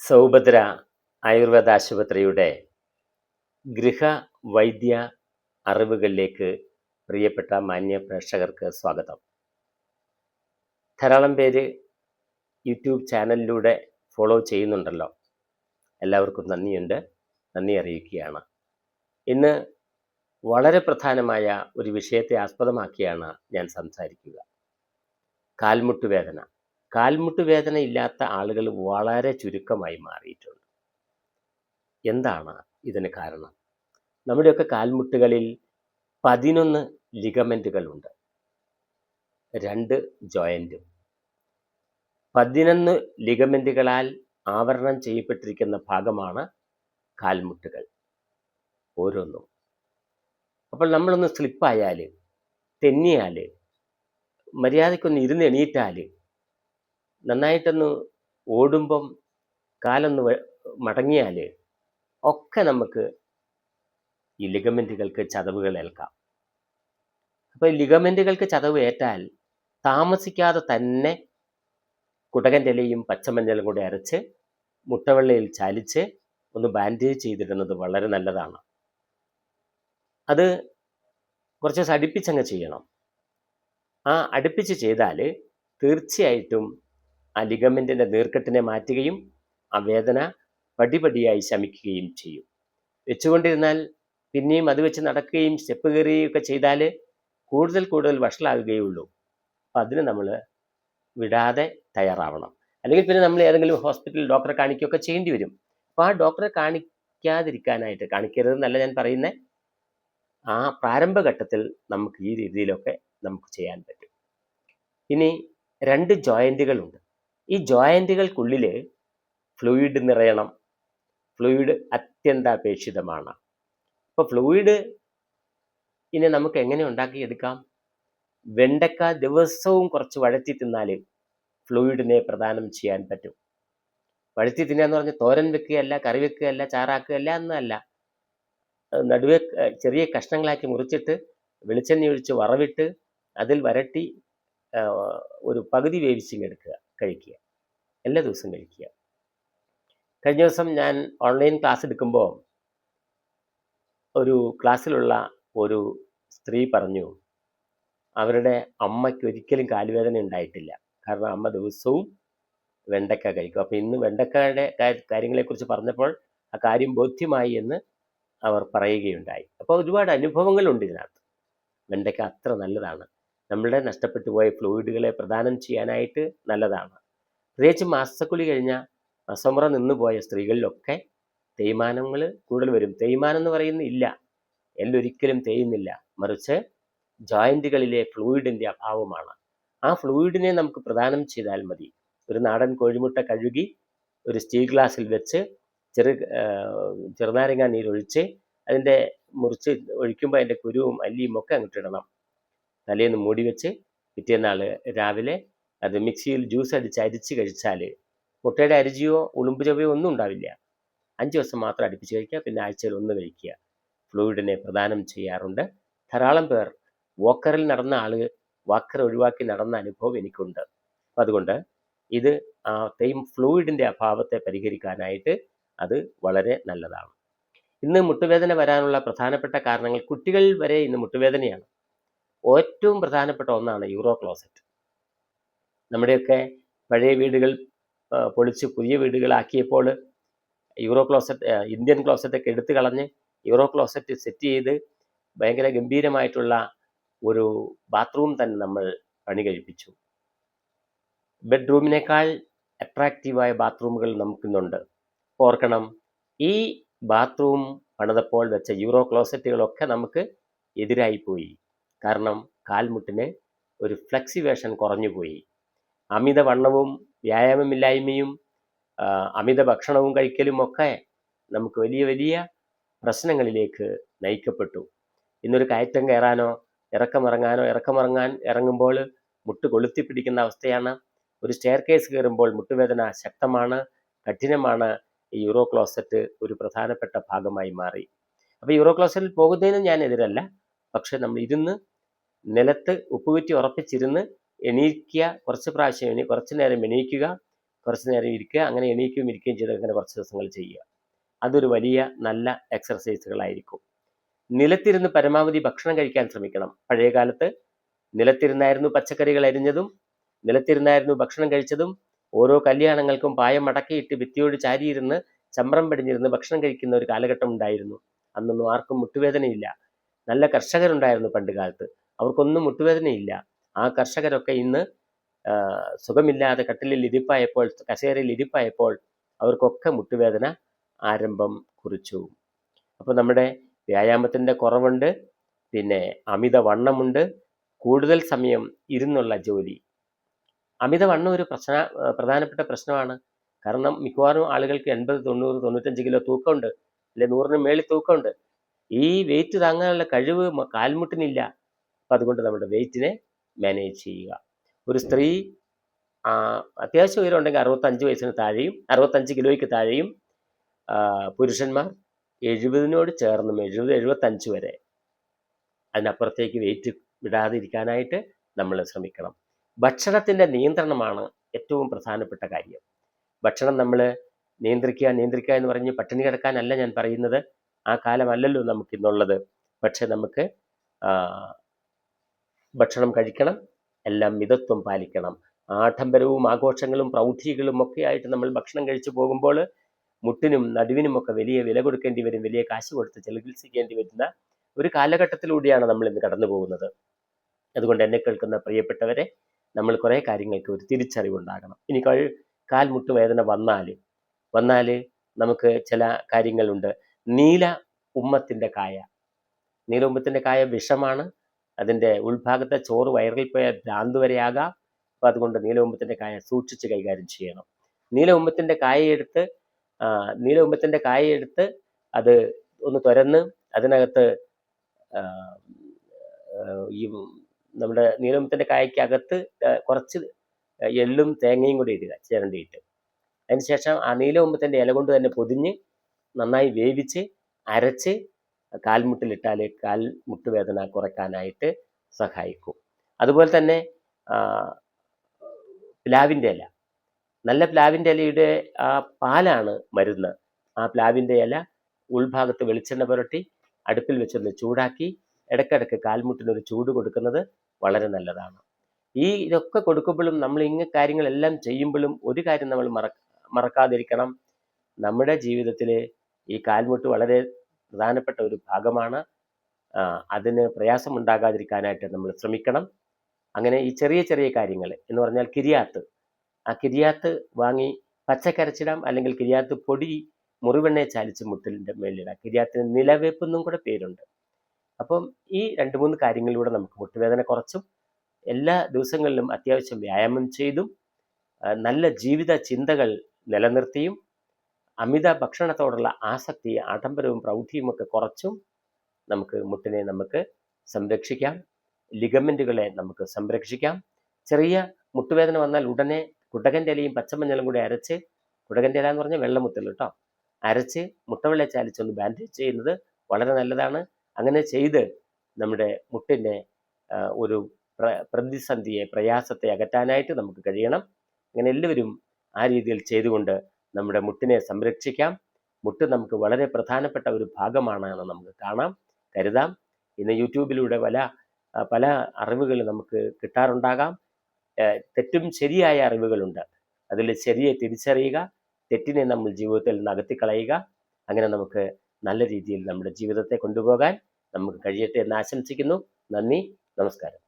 സൗഭദ്ര ആയുർവേദ ആശുപത്രിയുടെ ഗൃഹവൈദ്യ അറിവുകളിലേക്ക് പ്രിയപ്പെട്ട മാന്യ പ്രേക്ഷകർക്ക് സ്വാഗതം. ധാരാളം പേര് യൂട്യൂബ് ചാനലിലൂടെ ഫോളോ ചെയ്യുന്നുണ്ടല്ലോ. എല്ലാവർക്കും നന്ദിയുണ്ട്, നന്ദി അറിയിക്കുകയാണ്. ഇന്ന് വളരെ പ്രധാനമായ ഒരു വിഷയത്തെ ആസ്പദമാക്കിയാണ് ഞാൻ സംസാരിക്കുക. കാൽമുട്ടുവേദന. കാൽമുട്ടുവേദന ഇല്ലാത്ത ആളുകൾ വളരെ ചുരുക്കമായി മാറിയിട്ടുണ്ട്. എന്താണ് ഇതിന് കാരണം? നമ്മുടെയൊക്കെ കാൽമുട്ടുകളിൽ 11 ലിഗമെന്റുകളുണ്ട്, 2 ജോയിന്റും. 11 ലിഗമെന്റുകളാൽ ആവരണം ചെയ്യപ്പെട്ടിരിക്കുന്ന ഭാഗമാണ് കാൽമുട്ടുകൾ ഓരോന്നും. അപ്പോൾ നമ്മളൊന്ന് സ്ലിപ്പായാൽ, തെന്നിയാൽ, മര്യാദയ്ക്കൊന്ന് ഇരുന്ന് എണീറ്റാൽ, നന്നായിട്ടൊന്ന് ഓടുമ്പം കാലൊന്ന് മടങ്ങിയാൽ ഒക്കെ നമുക്ക് ഈ ലിഗമെന്റുകൾക്ക് ചതവുകൾ ഏൽക്കാം. അപ്പോൾ ഈ ലിഗമെന്റുകൾക്ക് ചതവ് ഏറ്റാൽ താമസിക്കാതെ തന്നെ കുടകൻ്റെ ഇലയും പച്ചമഞ്ഞളും കൂടി അരച്ച് മുട്ടവെള്ളയിൽ ചാലിച്ച് ഒന്ന് ബാൻഡേജ് ചെയ്തിടുന്നത് വളരെ നല്ലതാണ്. അത് കുറച്ച് ദിവസം അടുപ്പിച്ചങ്ങ് ചെയ്യണം. ആ അടുപ്പിച്ച് ചെയ്താൽ തീർച്ചയായിട്ടും ആ ലിഗമെന്റിൻ്റെ നീർക്കെട്ടിനെ മാറ്റുകയും ആ വേദന പടിപടിയായി ശമിക്കുകയും ചെയ്യും. വെച്ചുകൊണ്ടിരുന്നാൽ പിന്നെയും അത് വെച്ച് നടക്കുകയും സ്റ്റെപ്പ് കയറുകയും ഒക്കെ ചെയ്താൽ കൂടുതൽ വഷളാകുകയുള്ളൂ. അപ്പം അതിന് നമ്മൾ വിടാതെ തയ്യാറാവണം. അല്ലെങ്കിൽ പിന്നെ നമ്മൾ ഏതെങ്കിലും ഹോസ്പിറ്റലിൽ ഡോക്ടറെ കാണിക്കുകയൊക്കെ ചെയ്യേണ്ടി വരും. അപ്പോൾ ആ ഡോക്ടറെ കാണിക്കാതിരിക്കാനായിട്ട്, കാണിക്കരുതെന്നല്ല ഞാൻ പറയുന്നത്, ആ പ്രാരംഭഘട്ടത്തിൽ നമുക്ക് ഈ രീതിയിലൊക്കെ നമുക്ക് ചെയ്യാൻ പറ്റും. ഇനി 2 ജോയിന്റുകളുണ്ട്. ഈ ജോയിന്റുകൾക്കുള്ളിൽ ഫ്ലൂയിഡ് നിറയണം. ഫ്ലൂയിഡ് അത്യന്താപേക്ഷിതമാണ്. അപ്പോൾ ഫ്ലൂയിഡ് ഇനി നമുക്ക് എങ്ങനെ ഉണ്ടാക്കിയെടുക്കാം? വെണ്ടക്ക ദിവസവും കുറച്ച് വഴറ്റി തിന്നാൽ ഫ്ലൂയിഡിനെ പ്രദാനം ചെയ്യാൻ പറ്റും. വഴറ്റി തിന്നുക എന്ന് പറഞ്ഞാൽ തോരൻ വെക്കുകയല്ല, കറി വെക്കുകയല്ല, ചാറാക്കുകയല്ല എന്നല്ല. നടുവെ ചെറിയ കഷ്ണങ്ങളാക്കി മുറിച്ചിട്ട് വെളിച്ചെണ്ണ ഒഴിച്ച് വറവിട്ട് അതിൽ വരട്ടി ഒരു പകുതി വേവിച്ചിങ്ങെടുക്കുക, കഴിക്കുക. എല്ലാ ദിവസവും കഴിക്കുക. കഴിഞ്ഞ ദിവസം ഞാൻ ഓൺലൈൻ ക്ലാസ് എടുക്കുമ്പോൾ ഒരു ക്ലാസ്സിലുള്ള ഒരു സ്ത്രീ പറഞ്ഞു, അവരുടെ അമ്മയ്ക്ക് ഒരിക്കലും കാലുവേദന ഉണ്ടായിട്ടില്ല. കാരണം അമ്മ ദിവസവും വെണ്ടക്ക കഴിക്കും. അപ്പോൾ ഇന്ന് വെണ്ടക്കയുടെ കാര്യങ്ങളെക്കുറിച്ച് പറഞ്ഞപ്പോൾ ആ കാര്യം ബോധ്യമായി എന്ന് അവർ പറയുകയുണ്ടായി. അപ്പോൾ ഒരുപാട് അനുഭവങ്ങളുണ്ട് ഇതിനകത്ത്. വെണ്ടക്ക അത്ര നല്ലതാണ്. നമ്മളുടെ നഷ്ടപ്പെട്ടു പോയ ഫ്ലൂയിഡുകളെ പ്രദാനം ചെയ്യാനായിട്ട് നല്ലതാണ്. പ്രത്യേകിച്ച് മാസക്കുളി കഴിഞ്ഞ അസമറ നിന്നുപോയ സ്ത്രീകളിലൊക്കെ തേയ്മാനങ്ങൾ കൂടുതൽ വരും. തേയ്മാനം എന്ന് പറയുന്നത് ഇല്ല, എല്ലൊരിക്കലും തേയുന്നില്ല, മറിച്ച് ജോയിന്റുകളിലെ ഫ്ലൂയിഡിൻ്റെ അഭാവമാണ്. ആ ഫ്ലൂയിഡിനെ നമുക്ക് പ്രദാനം ചെയ്താൽ മതി. ഒരു നാടൻ കോഴിമുട്ട കഴുകി ഒരു സ്റ്റീൽ ഗ്ലാസ്സിൽ വെച്ച് ചെറുനാരങ്ങ നീരൊഴിച്ച് അതിൻ്റെ മുറിച്ച് ഒഴിക്കുമ്പോൾ അതിൻ്റെ കുരുവും അല്ലിയും ഒക്കെ അങ്ങോട്ടിടണം. തലേന്ന് മൂടി വെച്ച് പിറ്റേന്നാൾ രാവിലെ അത് മിക്സിയിൽ ജ്യൂസ് അരിച്ച് കഴിച്ചാൽ മുട്ടയുടെ അരിജിയോ ഉളുമ്പ് ചവയോ ഒന്നും ഉണ്ടാവില്ല. 5 ദിവസം മാത്രം അടുപ്പിച്ച് കഴിക്കുക, പിന്നെ ആഴ്ചയിൽ 1 കഴിക്കുക. ഫ്ലൂയിഡിനെ പ്രദാനം ചെയ്യാറുണ്ട്. ധാരാളം പേർ വാക്കറിൽ നടന്ന വാക്കർ ഒഴിവാക്കി നടന്ന അനുഭവം എനിക്കുണ്ട്. അപ്പം അതുകൊണ്ട് ഇത് ഫ്ലൂയിഡിൻ്റെ അഭാവത്തെ പരിഹരിക്കാനായിട്ട് അത് വളരെ നല്ലതാണ്. ഇന്ന് മുട്ടുവേദന വരാനുള്ള പ്രധാനപ്പെട്ട കാരണങ്ങൾ, കുട്ടികൾ വരെ ഇന്ന് മുട്ടുവേദനയാണ്. ഏറ്റവും പ്രധാനപ്പെട്ട ഒന്നാണ് യൂറോ ക്ലോസറ്റ്. നമ്മുടെയൊക്കെ പഴയ വീടുകൾ പൊളിച്ച് പുതിയ വീടുകളാക്കിയപ്പോൾ യൂറോ ക്ലോസറ്റ്, ഇന്ത്യൻ ക്ലോസറ്റൊക്കെ എടുത്തു കളഞ്ഞ് യൂറോ ക്ലോസറ്റ് സെറ്റ് ചെയ്ത് ഭയങ്കര ഗംഭീരമായിട്ടുള്ള ഒരു ബാത്റൂം തന്നെ നമ്മൾ പണി കഴിപ്പിച്ചു. ബെഡ്റൂമിനേക്കാൾ അട്രാക്റ്റീവായ ബാത്റൂമുകൾ നമുക്കിന്നുണ്ട്. ഓർക്കണം, ഈ ബാത്റൂം പണിതപ്പോൾ വെച്ച യൂറോ ക്ലോസറ്റുകളൊക്കെ നമുക്ക് എതിരായിപ്പോയി. കാരണം കാൽമുട്ടിന് ഒരു ഫ്ലെക്സിവേഷൻ കുറഞ്ഞുപോയി. അമിതവണ്ണവും വ്യായാമമില്ലായ്മയും അമിത ഭക്ഷണവും കഴിക്കലും ഒക്കെ നമുക്ക് വലിയ വലിയ പ്രശ്നങ്ങളിലേക്ക് നയിക്കപ്പെട്ടു. ഇന്നൊരു കയറ്റം കയറാനോ ഇറങ്ങുമ്പോൾ മുട്ട് കൊളുത്തി പിടിക്കുന്ന അവസ്ഥയാണ്. ഒരു സ്റ്റെയർ കേസ് കയറുമ്പോൾ മുട്ടുവേദന ശക്തമാണ്, കഠിനമാണ്. ഈ യൂറോ ക്ലോസറ്റ് ഒരു പ്രധാനപ്പെട്ട ഭാഗമായി മാറി. അപ്പോൾ യൂറോ ക്ലോസറ്റിൽ പോകുന്നതിന് ഞാൻ എതിരല്ല, പക്ഷെ നമ്മൾ ഇരുന്ന് നിലത്ത് ഉപ്പുകുറ്റി ഉറപ്പിച്ചിരുന്ന് എണീക്കുക, കുറച്ച് നേരം എണീക്കുക, കുറച്ച് നേരം ഇരിക്കുക, അങ്ങനെ എണീക്കുകയും ഇരിക്കുകയും ചെയ്ത് അങ്ങനെ കുറച്ച് ദിവസങ്ങൾ ചെയ്യുക. അതൊരു വലിയ നല്ല എക്സർസൈസുകളായിരിക്കും. നിലത്തിരുന്ന് പരമാവധി ഭക്ഷണം കഴിക്കാൻ ശ്രമിക്കണം. പഴയ കാലത്ത് നിലത്തിരുന്നായിരുന്നു പച്ചക്കറികൾ അരിഞ്ഞതും, നിലത്തിരുന്നായിരുന്നു ഭക്ഷണം കഴിച്ചതും. ഓരോ കല്യാണങ്ങൾക്കും പായം മടക്കിയിട്ട് ഭിത്തിയോട് ചാരിയിരുന്ന് ചമ്രം പടിഞ്ഞിരുന്ന് ഭക്ഷണം കഴിക്കുന്ന ഒരു കാലഘട്ടം ഉണ്ടായിരുന്നു. അന്നൊന്നും ആർക്കും മുട്ടുവേദനയില്ല. നല്ല കർഷകരുണ്ടായിരുന്നു പണ്ട് കാലത്ത്. അവർക്കൊന്നും മുട്ടുവേദനയില്ല. ആ കർഷകരൊക്കെ ഇന്ന് സുഖമില്ലാതെ കട്ടിലിൽ ഇരിപ്പായപ്പോൾ, കസേരയിൽ ഇരിപ്പായപ്പോൾ അവർക്കൊക്കെ മുട്ടുവേദന ആരംഭം കുറിച്ചു. അപ്പോൾ നമ്മുടെ വ്യായാമത്തിൻ്റെ കുറവുണ്ട്, പിന്നെ അമിതവണ്ണമുണ്ട്, കൂടുതൽ സമയം ഇരുന്നുള്ള ജോലി. അമിതവണ്ണം ഒരു പ്രധാനപ്പെട്ട പ്രശ്നമാണ്. കാരണം മിക്കവാറും ആളുകൾക്ക് 80, 90, 95 കിലോ തൂക്കമുണ്ട്, അല്ലെ 100-ന് മേളിൽ തൂക്കമുണ്ട്. ഈ വെയിറ്റ് താങ്ങാനുള്ള കഴിവ് കാൽമുട്ടിനില്ല. അപ്പം അതുകൊണ്ട് നമ്മുടെ വെയിറ്റിനെ മാനേജ് ചെയ്യുക. ഒരു സ്ത്രീ അത്യാവശ്യം ഉയരം ഉണ്ടെങ്കിൽ 65 വയസ്സിന് താഴെയും 65 കിലോയ്ക്ക് താഴെയും, പുരുഷന്മാർ 70-നോട് ചേർന്നും 70, 75 വരെ. അതിനപ്പുറത്തേക്ക് വെയിറ്റ് വിടാതിരിക്കാനായിട്ട് നമ്മൾ ശ്രമിക്കണം. ഭക്ഷണത്തിൻ്റെ നിയന്ത്രണമാണ് ഏറ്റവും പ്രധാനപ്പെട്ട കാര്യം. ഭക്ഷണം നമ്മൾ നിയന്ത്രിക്കുക എന്ന് പറഞ്ഞ് പട്ടിണി കിടക്കാനല്ല ഞാൻ പറയുന്നത്. ആ കാലമല്ലല്ലോ നമുക്കിന്നുള്ളത്. പക്ഷെ നമുക്ക് ഭക്ഷണം കഴിക്കണം, എല്ലാം മിതത്വം പാലിക്കണം. ആഡംബരവും ആഘോഷങ്ങളും പ്രൗഢികളും ഒക്കെ ആയിട്ട് നമ്മൾ ഭക്ഷണം കഴിച്ചു പോകുമ്പോൾ മുട്ടിനും നടുവിനുമൊക്കെ വലിയ വില കൊടുക്കേണ്ടി വരും, വലിയ കാശ് കൊടുത്ത് ചികിത്സിക്കേണ്ടി വരുന്ന ഒരു കാലഘട്ടത്തിലൂടെയാണ് നമ്മൾ ഇന്ന് കടന്നു പോകുന്നത്. അതുകൊണ്ട് എന്നെ കേൾക്കുന്ന പ്രിയപ്പെട്ടവരെ, നമ്മൾ കുറേ കാര്യങ്ങൾക്ക് ഒരു തിരിച്ചറിവുണ്ടാകണം. ഇനി കാൽമുട്ട് വേദന വന്നാൽ നമുക്ക് ചില കാര്യങ്ങളുണ്ട്. നീല ഉമ്മത്തിൻ്റെ കായ. നീല ഉമ്മത്തിൻ്റെ കായ വിഷമാണ്. അതിൻ്റെ ഉൾഭാഗത്തെ ചോറ് വയറിൽ പോയാൽ ഭ്രാന്ത് വരെയാകാം. അപ്പം അതുകൊണ്ട് നീല ഉമ്മത്തിൻ്റെ കായ സൂക്ഷിച്ച് കൈകാര്യം ചെയ്യണം. നീല ഉമ്മത്തിൻ്റെ കായ എടുത്ത് അത് ഒന്ന് തുരന്ന് അതിനകത്ത് ഈ നമ്മുടെ നീലമുത്തിൻ്റെ കായ്ക്കകത്ത് കുറച്ച് എള്ളും തേങ്ങയും കൂടി ഇടുക, ചിരണ്ടിയിട്ട്. അതിനുശേഷം ആ നീലമുത്തിൻ്റെ ഇല കൊണ്ട് തന്നെ പൊതിഞ്ഞ് നന്നായി വേവിച്ച് അരച്ച് കാൽമുട്ടിലിട്ടാൽ കാൽമുട്ട് വേദന കുറയ്ക്കാനായിട്ട് സഹായിക്കും. അതുപോലെ തന്നെ പ്ലാവിൻ്റെ ഇല, നല്ല പ്ലാവിൻ്റെ ഇലയുടെ ആ പാലാണ് മരുന്ന്. ആ പ്ലാവിൻ്റെ ഇല ഉൾഭാഗത്ത് വെളിച്ചെണ്ണ പുരട്ടി അടുപ്പിൽ വെച്ചൊന്ന് ചൂടാക്കി ഇടയ്ക്കിടയ്ക്ക് കാൽമുട്ടിനൊരു ചൂട് കൊടുക്കുന്നത് വളരെ നല്ലതാണ്. ഇതൊക്കെ കൊടുക്കുമ്പോഴും നമ്മൾ കാര്യങ്ങളെല്ലാം ചെയ്യുമ്പോഴും ഒരു കാര്യം നമ്മൾ മറക്കാതിരിക്കണം. നമ്മുടെ ജീവിതത്തിൽ ഈ കാൽമുട്ട് വളരെ പ്രധാനപ്പെട്ട ഒരു ഭാഗമാണ്. അതിന് പ്രയാസമുണ്ടാകാതിരിക്കാനായിട്ട് നമ്മൾ ശ്രമിക്കണം. അങ്ങനെ ഈ ചെറിയ ചെറിയ കാര്യങ്ങൾ എന്ന് പറഞ്ഞാൽ കിരിയാത്ത് വാങ്ങി പച്ചക്കരച്ചിടാം, അല്ലെങ്കിൽ കിരിയാത്ത് പൊടി മുറിവെണ്ണയെ ചാലിച്ച് മുട്ടിലിൻ്റെ മേലിടാം. കിരിയാത്തിന് നിലവേപ്പെന്നും കൂടെ പേരുണ്ട്. അപ്പം ഈ 2-3 കാര്യങ്ങളിലൂടെ നമുക്ക് മുട്ടുവേദന കുറച്ചും എല്ലാ ദിവസങ്ങളിലും അത്യാവശ്യം വ്യായാമം ചെയ്തും നല്ല ജീവിത ചിന്തകൾ നിലനിർത്തിയും അമിത ഭക്ഷണത്തോടുള്ള ആസക്തി, ആഡംബരവും പ്രൗഢിയുമൊക്കെ കുറച്ചും നമുക്ക് മുട്ടിനെ സംരക്ഷിക്കാം. ലിഗമെൻറ്റുകളെ നമുക്ക് സംരക്ഷിക്കാം. ചെറിയ മുട്ടുവേദന വന്നാൽ ഉടനെ കുടകൻ്റെ ഇലയും പച്ചമഞ്ഞളും കൂടി അരച്ച്, കുടകൻ്റെ ഇല എന്ന് പറഞ്ഞാൽ വെള്ളമുത്തൽ കേട്ടോ, അരച്ച് മുട്ടവെള്ള ചാലിച്ചൊന്ന് ബാൻഡേജ് ചെയ്യുന്നത് വളരെ നല്ലതാണ്. അങ്ങനെ ചെയ്ത് നമ്മുടെ മുട്ടിൻ്റെ ഒരു പ്രതിസന്ധിയെ, പ്രയാസത്തെ അകറ്റാനായിട്ട് നമുക്ക് കഴിയണം. അങ്ങനെ എല്ലാവരും ആ രീതിയിൽ ചെയ്തുകൊണ്ട് നമ്മുടെ മുട്ടിനെ സംരക്ഷിക്കാം. മുട്ട് നമുക്ക് വളരെ പ്രധാനപ്പെട്ട ഒരു ഭാഗമാണെന്ന് നമുക്ക് കരുതാം. ഇന്ന് യൂട്യൂബിലൂടെ പല അറിവുകൾ നമുക്ക് കിട്ടാറുണ്ടാകാം. തെറ്റും ശരിയായ അറിവുകളുണ്ട്. അതിൽ ശരിയെ തിരിച്ചറിയുക, തെറ്റിനെ നമ്മൾ ജീവിതത്തിൽ നിന്ന് അകറ്റിക്കളയുക. അങ്ങനെ നമുക്ക് നല്ല രീതിയിൽ നമ്മുടെ ജീവിതത്തെ കൊണ്ടുപോകാൻ നമുക്ക് കഴിയട്ടെ എന്ന് ആശംസിക്കുന്നു. നന്ദി, നമസ്കാരം.